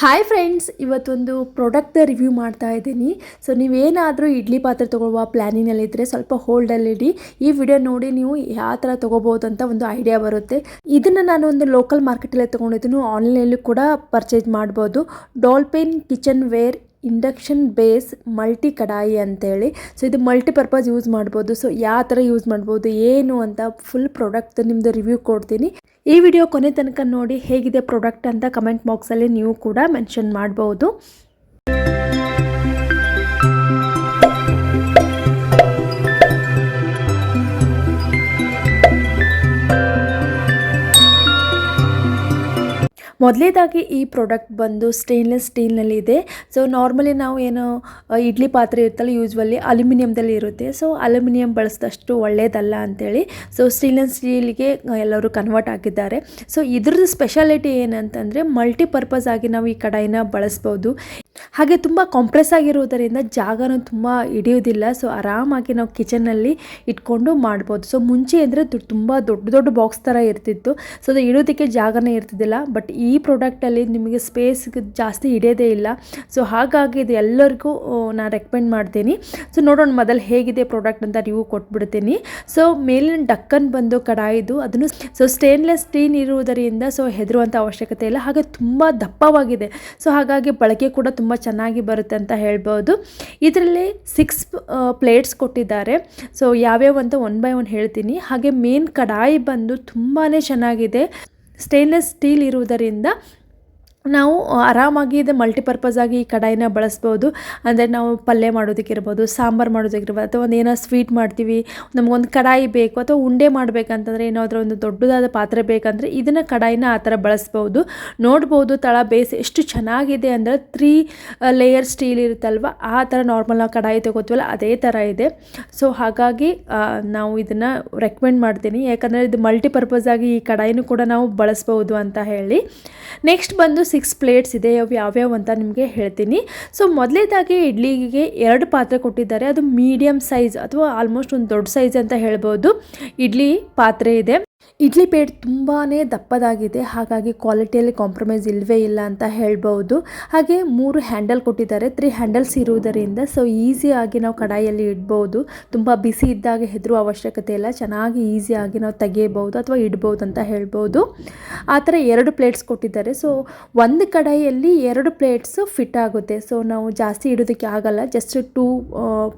Hi friends, ಇವತ್ತೊಂದು product review ಮಾಡ್ತಾ ಇದ್ದೀನಿ. ಸೊ ನೀವೇನಾದರೂ ಇಡ್ಲಿ ಪಾತ್ರೆ ತೊಗೊಳ್ಳುವ ಪ್ಲ್ಯಾನಿನಲ್ಲಿದ್ದರೆ ಸ್ವಲ್ಪ ಹೋಲ್ಡಲ್ಲಿಡಿ. ಈ ವಿಡಿಯೋ ನೋಡಿ ನೀವು ಯಾವ ಥರ ತೊಗೋಬೋದು ಅಂತ ಒಂದು ಐಡಿಯಾ ಬರುತ್ತೆ. ಇದನ್ನು ನಾನು ಒಂದು ಲೋಕಲ್ ಮಾರ್ಕೆಟಲ್ಲೇ ತೊಗೊಂಡಿದ್ದೀನಿ, ಆನ್ಲೈನಲ್ಲೂ ಕೂಡ ಪರ್ಚೇಸ್ ಮಾಡ್ಬೋದು. Dolphin kitchenware induction base multi kadai ಅಂತೇಳಿ. ಸೊ ಇದು ಮಲ್ಟಿಪರ್ಪಸ್ ಯೂಸ್ ಮಾಡ್ಬೋದು. ಸೊ ಯಾವ ಥರ ಯೂಸ್ ಮಾಡ್ಬೋದು ಏನು ಅಂತ ಫುಲ್ ಪ್ರಾಡಕ್ಟ್ ನಿಮ್ಮದು ರಿವ್ಯೂ ಕೊಡ್ತೀನಿ. ಈ ವಿಡಿಯೋ ಕೊನೆ ತನಕ ನೋಡಿ ಹೇಗಿದೆ ಪ್ರಾಡಕ್ಟ್ ಅಂತ ಕಮೆಂಟ್ ಬಾಕ್ಸಲ್ಲಿ ನೀವು ಕೂಡ ಮೆನ್ಷನ್ ಮಾಡ್ಬೋದು. ಮೊದಲೇದಾಗಿ ಈ ಪ್ರಾಡಕ್ಟ್ ಬಂದು ಸ್ಟೇನ್ಲೆಸ್ ಸ್ಟೀಲ್ನಲ್ಲಿದೆ. ಸೊ ನಾರ್ಮಲಿ ನಾವು ಏನು ಇಡ್ಲಿ ಪಾತ್ರೆ ಇರುತ್ತಲ್ಲ, ಯೂಶ್ವಲಿ ಅಲ್ಯೂಮಿನಿಯಮ್ದಲ್ಲಿ ಇರುತ್ತೆ. ಸೊ ಅಲ್ಯೂಮಿನಿಯಂ ಬಳಸಿದಷ್ಟು ಒಳ್ಳೆಯದಲ್ಲ ಅಂಥೇಳಿ ಸೊ ಸ್ಟೇನ್ಲೆಸ್ ಸ್ಟೀಲ್ಗೆ ಎಲ್ಲರೂ ಕನ್ವರ್ಟ್ ಆಗಿದ್ದಾರೆ. ಸೊ ಇದ್ರದ್ದು ಸ್ಪೆಷಾಲಿಟಿ ಏನಂತಂದರೆ ಮಲ್ಟಿಪರ್ಪಸ್ ಆಗಿ ನಾವು ಈ ಕಡಾಯಿನ ಬಳಸ್ಬೋದು. ಹಾಗೆ ತುಂಬ ಕಾಂಪ್ರೆಸ್ ಆಗಿರುವುದರಿಂದ ಜಾಗನೂ ತುಂಬ ಹಿಡಿಯೋದಿಲ್ಲ. ಸೊ ಆರಾಮಾಗಿ ನಾವು ಕಿಚನ್ನಲ್ಲಿ ಇಟ್ಕೊಂಡು ಮಾಡ್ಬೋದು. ಸೊ ಮುಂಚೆ ಅಂದರೆ ತುಂಬ ದೊಡ್ಡ ಬಾಕ್ಸ್ ಥರ ಇರ್ತಿತ್ತು. ಸೊ ಅದು ಇಡೋದಕ್ಕೆ ಜಾಗನೇ ಇರ್ತಿದ್ದಿಲ್ಲ. ಬಟ್ ಈ ಪ್ರಾಡಕ್ಟಲ್ಲಿ ನಿಮಗೆ ಸ್ಪೇಸ್ ಜಾಸ್ತಿ ಹಿಡಿಯೋದೇ ಇಲ್ಲ. ಸೊ ಹಾಗಾಗಿ ಇದು ಎಲ್ಲರಿಗೂ ನಾನು ರೆಕಮೆಂಡ್ ಮಾಡ್ತೀನಿ. ಸೊ ನೋಡೋಣ ಮೊದಲು ಹೇಗಿದೆ ಪ್ರಾಡಕ್ಟ್ ಅಂತ ರಿವ್ಯೂ ಕೊಟ್ಬಿಡ್ತೀನಿ. ಸೊ ಮೇಲಿನ ಡಕ್ಕನ್ ಬಂದು ಕಡಾಯಿದು ಅದನ್ನು ಸೊ ಸ್ಟೇನ್ಲೆಸ್ ಸ್ಟೀಲ್ ಇರುವುದರಿಂದ ಸೊ ಹೆದರುವಂಥ ಅವಶ್ಯಕತೆ ಇಲ್ಲ. ಹಾಗೆ ತುಂಬ ದಪ್ಪವಾಗಿದೆ. ಸೊ ಹಾಗಾಗಿ ಬಳಕೆ ಕೂಡ ತುಂಬ ಚೆನ್ನಾಗಿ ಬರುತ್ತೆ ಅಂತ ಹೇಳ್ಬೋದು. ಇದರಲ್ಲಿ 6 ಪ್ಲೇಟ್ಸ್ ಕೊಟ್ಟಿದ್ದಾರೆ. ಸೊ ಯಾವ್ಯಾವ ಅಂತ 1 by 1 ಹೇಳ್ತೀನಿ. ಹಾಗೆ ಮೇನ್ ಕಡಾಯಿ ಬಂದು ತುಂಬಾ ಚೆನ್ನಾಗಿದೆ. ಸ್ಟೇನ್ಲೆಸ್ ಸ್ಟೀಲ್ ಇರುವುದರಿಂದ ನಾವು ಆರಾಮಾಗಿ ಇದು ಮಲ್ಟಿಪರ್ಪಸ್ ಆಗಿ ಈ ಕಡಾಯಿನ ಬಳಸ್ಬೋದು. ಅಂದರೆ ನಾವು ಪಲ್ಯ ಮಾಡೋದಕ್ಕಿರ್ಬೋದು, ಸಾಂಬಾರು ಮಾಡೋದಕ್ಕಿರ್ಬೋದು, ಅಥವಾ ಒಂದು ಏನೋ ಸ್ವೀಟ್ ಮಾಡ್ತೀವಿ, ನಮಗೊಂದು ಕಡಾಯಿ ಬೇಕು, ಅಥವಾ ಉಂಡೆ ಮಾಡಬೇಕಂತಂದರೆ ಏನಾದರೂ ಒಂದು ದೊಡ್ಡದಾದ ಪಾತ್ರೆ ಬೇಕಂದರೆ ಇದನ್ನು ಕಡಾಯಿನ ಆ ಥರ ಬಳಸ್ಬೋದು. ನೋಡ್ಬೋದು ತಳ ಬೇಸ್ ಎಷ್ಟು ಚೆನ್ನಾಗಿದೆ ಅಂದರೆ 3 ಲೇಯರ್ ಸ್ಟೀಲ್ ಇರುತ್ತಲ್ವ, ಆ ಥರ ನಾರ್ಮಲ್ ನಾವು ಕಡಾಯಿ ತಗೋತೀವಲ್ಲ ಅದೇ ಥರ ಇದೆ. ಸೊ ಹಾಗಾಗಿ ನಾವು ಇದನ್ನು ರೆಕಮೆಂಡ್ ಮಾಡ್ತೀನಿ, ಯಾಕಂದರೆ ಇದು ಮಲ್ಟಿಪರ್ಪಸ್ ಆಗಿ ಈ ಕಡಾಯಿನೂ ಕೂಡ ನಾವು ಬಳಸ್ಬೋದು ಅಂತ ಹೇಳಿ. ನೆಕ್ಸ್ಟ್ ಬಂದು 6 ಪ್ಲೇಟ್ಸ್ ಇದೆ. ಯಾವ್ಯಾವ ಅಂತ ನಿಮಗೆ ಹೇಳ್ತೀನಿ. ಸೊ ಮೊದಲೇದಾಗಿ ಇಡ್ಲಿಗೆ 2 ಪಾತ್ರೆ ಕೊಟ್ಟಿದ್ದಾರೆ. ಅದು ಮೀಡಿಯಮ್ ಸೈಜ್ ಅಥವಾ ಆಲ್ಮೋಸ್ಟ್ ಒಂದು ದೊಡ್ಡ ಸೈಜ್ ಅಂತ ಹೇಳ್ಬೋದು ಇಡ್ಲಿ ಪಾತ್ರೆ ಇದೆ. ಇಡ್ಲಿ ಪ್ಲೇಟ್ ತುಂಬಾ ದಪ್ಪದಾಗಿದೆ. ಹಾಗಾಗಿ ಕ್ವಾಲಿಟಿಯಲ್ಲಿ ಕಾಂಪ್ರಮೈಸ್ ಇಲ್ಲವೇ ಇಲ್ಲ ಅಂತ ಹೇಳ್ಬೋದು. ಹಾಗೆ 3 ಹ್ಯಾಂಡಲ್ ಕೊಟ್ಟಿದ್ದಾರೆ. 3 ಹ್ಯಾಂಡಲ್ಸ್ ಇರುವುದರಿಂದ ಸೊ ಈಸಿಯಾಗಿ ನಾವು ಕಡಾಯಿಯಲ್ಲಿ ಇಡ್ಬೋದು. ತುಂಬ ಬಿಸಿ ಇದ್ದಾಗ ಹೆದರುವ ಅವಶ್ಯಕತೆ ಇಲ್ಲ. ಚೆನ್ನಾಗಿ ಈಸಿಯಾಗಿ ನಾವು ತೆಗೆಯಬಹುದು ಅಥವಾ ಇಡ್ಬೋದು ಅಂತ ಹೇಳ್ಬೋದು. ಆ ಥರ 2 ಪ್ಲೇಟ್ಸ್ ಕೊಟ್ಟಿದ್ದಾರೆ. ಸೊ ಒಂದು ಕಡಾಯಿಯಲ್ಲಿ 2 ಪ್ಲೇಟ್ಸು ಫಿಟ್ ಆಗುತ್ತೆ. ಸೊ ನಾವು ಜಾಸ್ತಿ ಇಡೋದಕ್ಕೆ ಆಗಲ್ಲ, ಜಸ್ಟ್ 2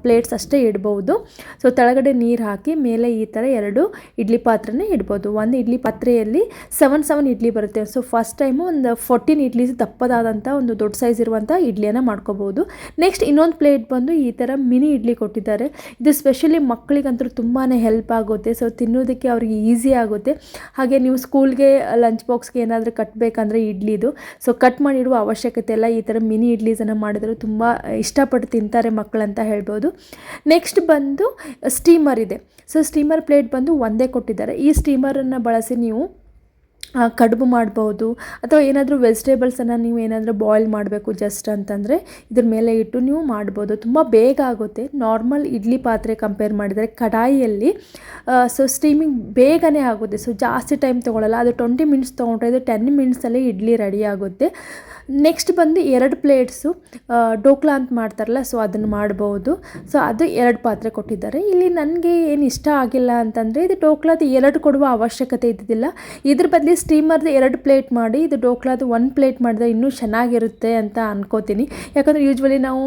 ಪ್ಲೇಟ್ಸ್ ಅಷ್ಟೇ ಇಡ್ಬೋದು. ಸೊ ಕೆಳಗಡೆ ನೀರು ಹಾಕಿ ಮೇಲೆ ಈ ಥರ 2 ಇಡ್ಲಿ ಪಾತ್ರೆನೇ ಇಡ್ಬೋದು. ಒಂದು ಇಡ್ಲಿ ಪಾತ್ರೆಯಲ್ಲಿ 7 ಇಡ್ಲಿ ಬರುತ್ತೆ. ಸೊ ಫಸ್ಟ್ ಟೈಮು ಒಂದು 14 ಇಡ್ಲಿ ದಪ್ಪದಾದಂಥ ಒಂದು ದೊಡ್ಡ ಸೈಜ್ ಇರುವಂಥ ಇಡ್ಲಿಯನ್ನು ಮಾಡ್ಕೋಬೋದು. ನೆಕ್ಸ್ಟ್ ಇನ್ನೊಂದು ಪ್ಲೇಟ್ ಬಂದು ಈ ಥರ ಮಿನಿ ಇಡ್ಲಿ ಕೊಟ್ಟಿದ್ದಾರೆ. ಇದು ಸ್ಪೆಷಲಿ ಮಕ್ಕಳಿಗಂತೂ ತುಂಬಾ ಹೆಲ್ಪ್ ಆಗುತ್ತೆ. ಸೊ ತಿನ್ನೋದಕ್ಕೆ ಅವ್ರಿಗೆ ಈಸಿ ಆಗುತ್ತೆ. ಹಾಗೆ ನೀವು ಸ್ಕೂಲ್ಗೆ ಲಂಚ್ ಬಾಕ್ಸ್ಗೆ ಏನಾದರೂ ಕಟ್ಟಬೇಕಂದ್ರೆ ಇಡ್ಲಿದು ಸೊ ಕಟ್ ಮಾಡಿಡುವ ಅವಶ್ಯಕತೆ ಇಲ್ಲ. ಈ ಥರ ಮಿನಿ ಇಡ್ಲೀಸನ್ನು ಮಾಡಿದರೆ ತುಂಬ ಇಷ್ಟಪಟ್ಟು ತಿಂತಾರೆ ಮಕ್ಕಳಂತ ಹೇಳ್ಬೋದು. ನೆಕ್ಸ್ಟ್ ಬಂದು ಸ್ಟೀಮರ್ ಇದೆ. ಸೊ ಸ್ಟೀಮರ್ ಪ್ಲೇಟ್ ಬಂದು ಒಂದೇ ಕೊಟ್ಟಿದ್ದಾರೆ. ಈ ಸ್ಟೀಮರನ್ನು ಬಳಸಿ ನೀವು ಕಡುಬು ಮಾಡ್ಬೋದು, ಅಥವಾ ಏನಾದರೂ ವೆಜಿಟೇಬಲ್ಸನ್ನು ನೀವು ಏನಾದರೂ ಬಾಯ್ಲ್ ಮಾಡಬೇಕು ಜಸ್ಟ್ ಅಂತಂದರೆ ಇದ್ರ ಮೇಲೆ ಇಟ್ಟು ನೀವು ಮಾಡ್ಬೋದು. ತುಂಬ ಬೇಗ ಆಗುತ್ತೆ ನಾರ್ಮಲ್ ಇಡ್ಲಿ ಪಾತ್ರೆ ಕಂಪೇರ್ ಮಾಡಿದರೆ. ಕಡಾಯಿಯಲ್ಲಿ ಸೊ ಸ್ಟೀಮಿಂಗ್ ಬೇಗನೆ ಆಗುತ್ತೆ. ಸೊ ಜಾಸ್ತಿ ಟೈಮ್ ತೊಗೊಳ್ಳಲ್ಲ. ಅದು 20 ಮಿನಿಟ್ಸ್ ತೊಗೊಂಡ್ರೆ ಇದು 10 ಮಿನಿಟ್ಸಲ್ಲಿ ಇಡ್ಲಿ ರೆಡಿ ಆಗುತ್ತೆ. ನೆಕ್ಸ್ಟ್ ಬಂದು 2 ಪ್ಲೇಟ್ಸು ಡೋಕ್ಲಾ ಅಂತ ಮಾಡ್ತಾರಲ್ಲ, ಸೊ ಅದನ್ನು ಮಾಡ್ಬೋದು. ಸೊ ಅದು 2 ಪಾತ್ರೆ ಕೊಟ್ಟಿದ್ದಾರೆ. ಇಲ್ಲಿ ನನಗೆ ಏನು ಇಷ್ಟ ಆಗಿಲ್ಲ ಅಂತಂದರೆ ಇದು ಡೋಕ್ಲಾದ 2 ಕೊಡುವ ಅವಶ್ಯಕತೆ ಇದ್ದಿದ್ದಿಲ್ಲ. ಇದ್ರ ಬದಲು ಸ್ಟೀಮರ್ದು 2 ಪ್ಲೇಟ್ ಮಾಡಿ ಇದು ಡೋಕ್ಲಾದು 1 ಪ್ಲೇಟ್ ಮಾಡಿದ್ರೆ ಇನ್ನೂ ಚೆನ್ನಾಗಿರುತ್ತೆ ಅಂತ ಅನ್ಕೋತೀನಿ. ಯಾಕಂದರೆ ಯೂಶ್ವಲಿ ನಾವು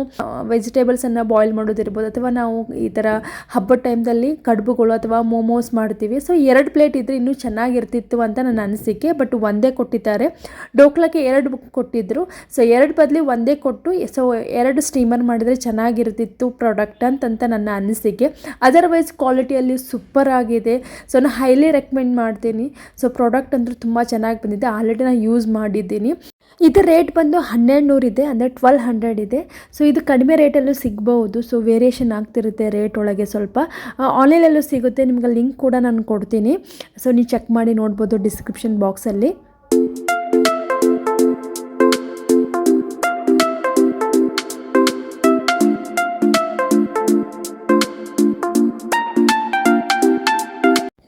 ವೆಜಿಟೇಬಲ್ಸನ್ನು ಬಾಯ್ಲ್ ಮಾಡೋದಿರ್ಬೋದು, ಅಥವಾ ನಾವು ಈ ಥರ ಹಬ್ಬದ ಟೈಮ್ದಲ್ಲಿ ಕಡುಬುಗಳು ಅಥವಾ ಮೋಮೋಸ್ ಮಾಡ್ತೀವಿ. ಸೊ 2 ಪ್ಲೇಟ್ ಇದ್ದರೆ ಇನ್ನೂ ಚೆನ್ನಾಗಿರ್ತಿತ್ತು ಅಂತ ನನ್ನ ಅನಿಸಿಕೆ. ಬಟ್ ಒಂದೇ ಕೊಟ್ಟಿದ್ದಾರೆ. ಡೋಕ್ಲಾಕ್ಕೆ 2 ಕೊಟ್ಟಿದ್ದರು. ಸೊ 2 ಬದಲು ಒಂದೇ ಕೊಟ್ಟು ಸೊ 2 ಸ್ಟೀಮರ್ ಮಾಡಿದರೆ ಚೆನ್ನಾಗಿರ್ತಿತ್ತು ಪ್ರಾಡಕ್ಟ್ ಅಂತ ನನ್ನ ಅನಿಸಿಕೆ. ಅದರ್ವೈಸ್ ಕ್ವಾಲಿಟಿಯಲ್ಲಿ ಸೂಪರ್ ಆಗಿದೆ. ಸೊ ನಾನು ಹೈಲಿ ರೆಕಮೆಂಡ್ ಮಾಡ್ತೀನಿ. ಸೊ ಪ್ರಾಡಕ್ಟ್ ಅಂತೂ ತುಂಬ ಚೆನ್ನಾಗಿ ಬಂದಿದೆ. ಆಲ್ರೆಡಿ ನಾನು ಯೂಸ್ ಮಾಡಿದ್ದೀನಿ. ಇದರ ರೇಟ್ ಬಂದು 1200 ಇದೆ, ಅಂದರೆ 1200 ಇದೆ. ಸೊ ಇದು ಕಡಿಮೆ ರೇಟಲ್ಲೂ ಸಿಗ್ಬೋದು. ಸೊ ವೇರಿಯೇಷನ್ ಆಗ್ತಿರುತ್ತೆ ರೇಟ್ ಒಳಗೆ ಸ್ವಲ್ಪ. ಆನ್ಲೈನಲ್ಲೂ ಸಿಗುತ್ತೆ. ನಿಮ್ಗೆ ಲಿಂಕ್ ಕೂಡ ನಾನು ಕೊಡ್ತೀನಿ. ಸೊ ನೀವು ಚೆಕ್ ಮಾಡಿ ನೋಡ್ಬೋದು ಡಿಸ್ಕ್ರಿಪ್ಷನ್ ಬಾಕ್ಸಲ್ಲಿ.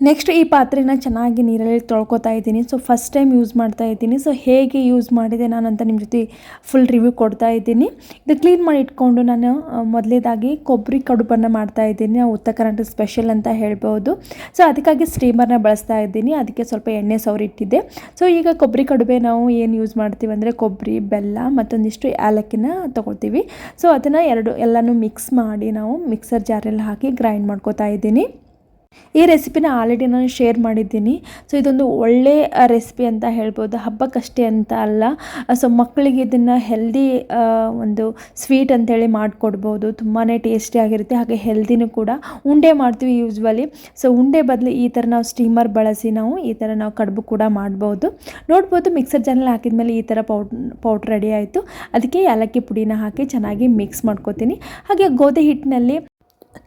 ನೆಕ್ಸ್ಟ್ ಈ ಪಾತ್ರೆನ ಚೆನ್ನಾಗಿ ನೀರಲ್ಲಿ ತೊಳ್ಕೊತಾ ಇದ್ದೀನಿ. ಸೊ ಫಸ್ಟ್ ಟೈಮ್ ಯೂಸ್ ಮಾಡ್ತಾ ಇದ್ದೀನಿ. ಸೊ ಹೇಗೆ ಯೂಸ್ ಮಾಡಿದೆ ನಾನು ಅಂತ ನಿಮ್ಮ ಜೊತೆ ಫುಲ್ ರಿವ್ಯೂ ಕೊಡ್ತಾ ಇದ್ದೀನಿ. ಇದು ಕ್ಲೀನ್ ಮಾಡಿ ಇಟ್ಕೊಂಡು ನಾನು ಮೊದಲೇದಾಗಿ ಕೊಬ್ಬರಿ ಕಡುಬನ್ನು ಮಾಡ್ತಾ ಇದ್ದೀನಿ. ಉತ್ತರ ಕರ್ನಾಟಕ ಸ್ಪೆಷಲ್ ಅಂತ ಹೇಳ್ಬೋದು. ಸೊ ಅದಕ್ಕಾಗಿ ಸ್ಟೀಮರ್ನ ಬಳಸ್ತಾ ಇದ್ದೀನಿ. ಅದಕ್ಕೆ ಸ್ವಲ್ಪ ಎಣ್ಣೆ ಸವರಿಟ್ಟಿದ್ದೆ. ಸೊ ಈಗ ಕೊಬ್ಬರಿ ಕಡುಬೆ ನಾವು ಏನು ಯೂಸ್ ಮಾಡ್ತೀವಿ ಅಂದರೆ ಕೊಬ್ಬರಿ, ಬೆಲ್ಲ ಮತ್ತೊಂದಿಷ್ಟು ಏಲಕ್ಕಿನ ತೊಗೊಳ್ತೀವಿ. ಸೊ ಅದನ್ನು ಎಲ್ಲನೂ ಮಿಕ್ಸ್ ಮಾಡಿ ನಾವು ಮಿಕ್ಸರ್ ಜಾರಲ್ಲಿ ಹಾಕಿ ಗ್ರೈಂಡ್ ಮಾಡ್ಕೊತಾ ಇದ್ದೀನಿ. ಈ ರೆಸಿಪಿನ ಆಲ್ರೆಡಿ ನಾನು ಶೇರ್ ಮಾಡಿದ್ದೀನಿ. ಸೊ ಇದೊಂದು ಒಳ್ಳೆ ರೆಸಿಪಿ ಅಂತ ಹೇಳ್ಬೋದು, ಹಬ್ಬಕ್ಕಷ್ಟೇ ಅಂತ ಅಲ್ಲ. ಸೊ ಮಕ್ಕಳಿಗೆ ಇದನ್ನು ಹೆಲ್ದಿ ಒಂದು ಸ್ವೀಟ್ ಅಂತೇಳಿ ಮಾಡಿಕೊಡ್ಬೋದು. ತುಂಬಾ ಟೇಸ್ಟಿಯಾಗಿರುತ್ತೆ, ಹಾಗೆ ಹೆಲ್ದಿನೂ ಕೂಡ. ಉಂಡೆ ಮಾಡ್ತೀವಿ ಯೂಸ್ವಲಿ. ಸೊ ಉಂಡೆ ಬದಲು ಈ ಥರ ನಾವು ಸ್ಟೀಮರ್ ಬಳಸಿ ಈ ಥರ ನಾವು ಕಡುಬು ಕೂಡ ಮಾಡ್ಬೋದು. ನೋಡ್ಬೋದು ಮಿಕ್ಸರ್ ಜಾರಲ್ಲಿ ಹಾಕಿದ್ಮೇಲೆ ಈ ಥರ ಪೌಡ್ರ್ ರೆಡಿ ಆಯಿತು. ಅದಕ್ಕೆ ಏಲಕ್ಕಿ ಪುಡಿನ ಹಾಕಿ ಚೆನ್ನಾಗಿ ಮಿಕ್ಸ್ ಮಾಡ್ಕೊತೀನಿ. ಹಾಗೆ ಗೋಧಿ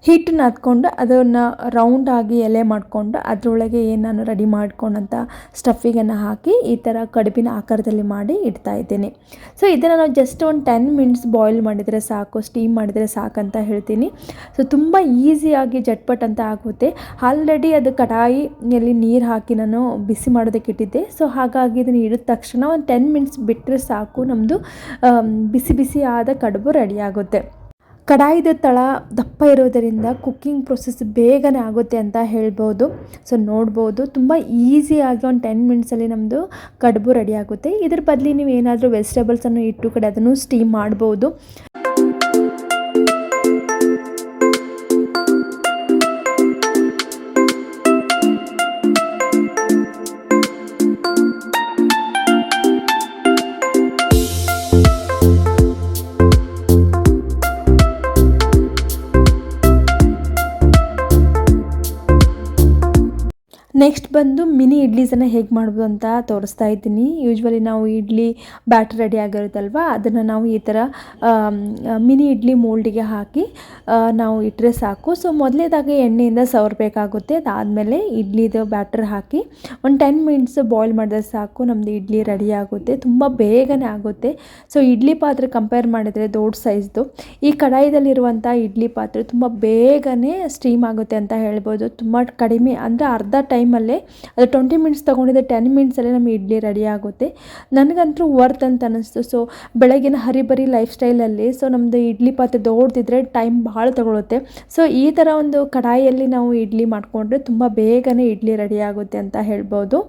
ಹಿಟ್ಟನ್ನ ಹತ್ಕೊಂಡು ಅದನ್ನು ರೌಂಡಾಗಿ ಎಲೆ ಮಾಡಿಕೊಂಡು ಅದರೊಳಗೆ ಏನು ನಾನು ರೆಡಿ ಮಾಡ್ಕೊಂಡಂಥ ಸ್ಟಫಿಂಗನ್ನು ಹಾಕಿ ಈ ಥರ ಕಡುಬಿನ ಆಕಾರದಲ್ಲಿ ಮಾಡಿ ಇಡ್ತಾ ಇದ್ದೀನಿ. ಸೊ ಇದನ್ನು ನಾವು ಜಸ್ಟ್ ಒಂದು 10 ಮಿನಿಟ್ಸ್ ಬಾಯ್ಲ್ ಮಾಡಿದರೆ ಸಾಕು, ಸ್ಟೀಮ್ ಮಾಡಿದರೆ ಸಾಕಂತ ಹೇಳ್ತೀನಿ. ಸೊ ತುಂಬ ಈಸಿಯಾಗಿ ಜಟ್ಪಟ್ ಅಂತ ಆಗುತ್ತೆ. ಆಲ್ರೆಡಿ ಅದು ಕಡಾಯಿಯಲ್ಲಿ ನೀರು ಹಾಕಿ ನಾನು ಬಿಸಿ ಮಾಡೋದಕ್ಕೆ ಇಟ್ಟಿದ್ದೆ. ಸೊ ಹಾಗಾಗಿ ಇದನ್ನು ಇಡಿದ ತಕ್ಷಣ ಒಂದು 10 ಮಿನಿಟ್ಸ್ ಬಿಟ್ಟರೆ ಸಾಕು, ನಮ್ಮದು ಬಿಸಿ ಬಿಸಿ ಆದ ಕಡುಬು ರೆಡಿ ಆಗುತ್ತೆ. ಕಡಾಯಿದ ತಳ ದಪ್ಪ ಇರೋದರಿಂದ ಕುಕ್ಕಿಂಗ್ ಪ್ರೊಸೆಸ್ ಬೇಗನೆ ಆಗುತ್ತೆ ಅಂತ ಹೇಳ್ಬೋದು. ಸೊ ನೋಡ್ಬೋದು ತುಂಬ ಈಸಿಯಾಗಿ ಒಂದು 10 ಮಿನಿಟ್ಸಲ್ಲಿ ನಮ್ಮದು ಕಡುಬು ರೆಡಿ ಆಗುತ್ತೆ. ಇದ್ರ ಬದಲು ನೀವು ಏನಾದರೂ ವೆಜಿಟೇಬಲ್ಸನ್ನು ಇಟ್ಟು ಕಡೆ ಅದನ್ನು ಸ್ಟೀಮ್ ಮಾಡ್ಬೋದು. ನೆಕ್ಸ್ಟ್ ಬಂದು ಮಿನಿ ಇಡ್ಲೀಸನ್ನು ಹೇಗೆ ಮಾಡ್ಬೋದು ಅಂತ ತೋರಿಸ್ತಾ ಇದ್ದೀನಿ. ಯೂಶ್ವಲಿ ನಾವು ಇಡ್ಲಿ ಬ್ಯಾಟರ್ ರೆಡಿ ಆಗಿರುತ್ತಲ್ವ, ಅದನ್ನು ನಾವು ಈ ಥರ ಮಿನಿ ಇಡ್ಲಿ ಮೋಲ್ಡಿಗೆ ಹಾಕಿ ನಾವು ಇಟ್ಟರೆ ಸಾಕು. ಸೊ ಮೊದಲೇದಾಗಿ ಎಣ್ಣೆಯಿಂದ ಸವರಬೇಕಾಗುತ್ತೆ. ಅದಾದಮೇಲೆ ಇಡ್ಲಿದು ಬ್ಯಾಟರ್ ಹಾಕಿ ಒಂದು 10 ಮಿನಿಟ್ಸ್ ಬಾಯ್ಲ್ ಮಾಡಿದ್ರೆ ಸಾಕು, ನಮ್ಮದು ಇಡ್ಲಿ ರೆಡಿ ಆಗುತ್ತೆ. ತುಂಬ ಬೇಗನೆ ಆಗುತ್ತೆ. ಸೊ ಇಡ್ಲಿ ಪಾತ್ರೆ ಕಂಪೇರ್ ಮಾಡಿದರೆ ದೊಡ್ಡ ಸೈಜ್ದು ಈ ಕಡಾಯಿದಲ್ಲಿರುವಂಥ ಇಡ್ಲಿ ಪಾತ್ರೆ ತುಂಬ ಬೇಗನೆ ಸ್ಟೀಮ್ ಆಗುತ್ತೆ ಅಂತ ಹೇಳ್ಬೋದು. ತುಂಬ ಕಡಿಮೆ ಅಂದರೆ ಅರ್ಧ ಟೈಮಲ್ಲೇ ಅದು 20 ಮಿನಿಟ್ಸ್ ತೊಗೊಂಡಿದ್ದೆ, 10 ಮಿನಿಟ್ಸಲ್ಲೇ ನಮ್ಮ ಇಡ್ಲಿ ರೆಡಿ ಆಗುತ್ತೆ. ನನಗಂತೂ ವರ್ತ್ ಅಂತ ಅನ್ನಿಸ್ತು. ಸೊ ಬೆಳಗಿನ ಹರಿಬರಿ ಲೈಫ್ ಸ್ಟೈಲಲ್ಲಿ ಸೊ ನಮ್ಮದು ಇಡ್ಲಿ ಪಾತ್ರೆ ದೊಡ್ಡದಿದ್ರೆ ಟೈಮ್ ಭಾಳ ತಗೊಳುತ್ತೆ. ಸೊ ಈ ಥರ ಒಂದು ಕಡಾಯಿಯಲ್ಲಿ ನಾವು ಇಡ್ಲಿ ಮಾಡಿಕೊಂಡ್ರೆ ತುಂಬ ಬೇಗನೆ ಇಡ್ಲಿ ರೆಡಿ ಆಗುತ್ತೆ ಅಂತ ಹೇಳ್ಬೋದು.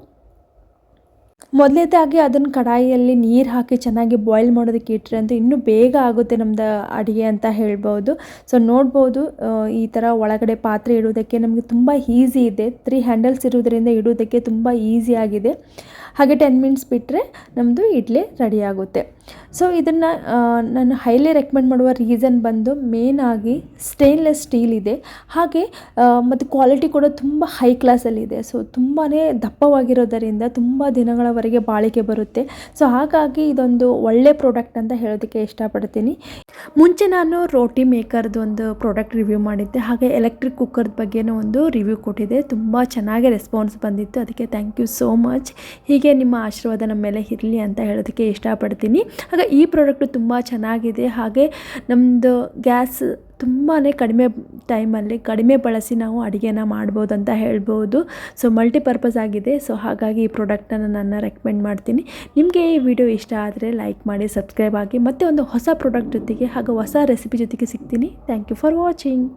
ಮೊದಲೇದಾಗಿ ಅದನ್ನು ಕಡಾಯಿಯಲ್ಲಿ ನೀರು ಹಾಕಿ ಚೆನ್ನಾಗಿ ಬಾಯ್ಲ್ ಮಾಡೋದಕ್ಕೆ ಇಟ್ಟರೆ ಅಂತ ಇನ್ನೂ ಬೇಗ ಆಗುತ್ತೆ ನಮ್ಮದು ಅಡುಗೆ ಅಂತ ಹೇಳ್ಬೋದು. ಸೊ ನೋಡ್ಬೋದು ಈ ಥರ ಒಳಗಡೆ ಪಾತ್ರೆ ಇಡೋದಕ್ಕೆ ನಮಗೆ ತುಂಬ ಈಸಿ ಇದೆ. 3 ಹ್ಯಾಂಡಲ್ಸ್ ಇರೋದರಿಂದ ಇಡೋದಕ್ಕೆ ತುಂಬ ಈಸಿ ಆಗಿದೆ. ಹಾಗೆ 10 ಮಿನಿಟ್ಸ್ ಬಿಟ್ಟರೆ ನಮ್ಮದು ಇಡ್ಲಿ ರೆಡಿ ಆಗುತ್ತೆ. ಸೊ ಇದನ್ನು ನಾನು ಹೈಲಿ ರೆಕಮೆಂಡ್ ಮಾಡುವ ರೀಸನ್ ಬಂದು ಮೇನಾಗಿ ಸ್ಟೇನ್ಲೆಸ್ ಸ್ಟೀಲ್ ಇದೆ, ಹಾಗೆ ಮತ್ತು ಕ್ವಾಲಿಟಿ ಕೂಡ ತುಂಬ ಹೈ ಕ್ಲಾಸಲ್ಲಿದೆ. ಸೊ ತುಂಬಾ ದಪ್ಪವಾಗಿರೋದರಿಂದ ತುಂಬ ದಿನಗಳವರೆಗೆ ಬಾಳಿಕೆ ಬರುತ್ತೆ. ಸೊ ಹಾಗಾಗಿ ಇದೊಂದು ಒಳ್ಳೆ ಪ್ರಾಡಕ್ಟ್ ಅಂತ ಹೇಳೋದಕ್ಕೆ ಇಷ್ಟಪಡ್ತೀನಿ. ಮುಂಚೆ ನಾನು ರೋಟಿ ಮೇಕರ್ದು ಒಂದು ಪ್ರಾಡಕ್ಟ್ ರಿವ್ಯೂ ಮಾಡಿದ್ದೆ, ಹಾಗೆ ಎಲೆಕ್ಟ್ರಿಕ್ ಕುಕ್ಕರ್ದ ಬಗ್ಗೆನೂ ಒಂದು ರಿವ್ಯೂ ಕೊಟ್ಟಿದ್ದೆ. ತುಂಬ ಚೆನ್ನಾಗಿ ರೆಸ್ಪಾನ್ಸ್ ಬಂದಿತ್ತು, ಅದಕ್ಕೆ ಥ್ಯಾಂಕ್ ಯು ಸೋ ಮಚ್. ಹೀಗೆ ನಿಮ್ಮ ಆಶೀರ್ವಾದ ನಮ್ಮ ಮೇಲೆ ಇರಲಿ ಅಂತ ಹೇಳೋದಕ್ಕೆ ಇಷ್ಟಪಡ್ತೀನಿ. ಹಾಗೆ ಈ ಪ್ರಾಡಕ್ಟು ತುಂಬ ಚೆನ್ನಾಗಿದೆ. ಹಾಗೆ ನಮ್ಮದು ಗ್ಯಾಸ್ ತುಂಬಾ ಕಡಿಮೆ ಟೈಮಲ್ಲಿ ಕಡಿಮೆ ಬಳಸಿ ನಾವು ಅಡುಗೆನ ಮಾಡ್ಬೋದು ಅಂತ ಹೇಳ್ಬೋದು. ಸೊ ಮಲ್ಟಿಪರ್ಪಸ್ ಆಗಿದೆ. ಸೊ ಹಾಗಾಗಿ ಈ ಪ್ರಾಡಕ್ಟನ್ನು ನಾನು ರೆಕಮೆಂಡ್ ಮಾಡ್ತೀನಿ. ನಿಮಗೆ ಈ ವಿಡಿಯೋ ಇಷ್ಟ ಆದರೆ ಲೈಕ್ ಮಾಡಿ, ಸಬ್ಸ್ಕ್ರೈಬ್ ಆಗಿ. ಮತ್ತೆ ಒಂದು ಹೊಸ ಪ್ರಾಡಕ್ಟ್ ಜೊತೆಗೆ ಹಾಗೂ ಹೊಸ ರೆಸಿಪಿ ಜೊತೆಗೆ ಸಿಗ್ತೀನಿ. Thank you for watching.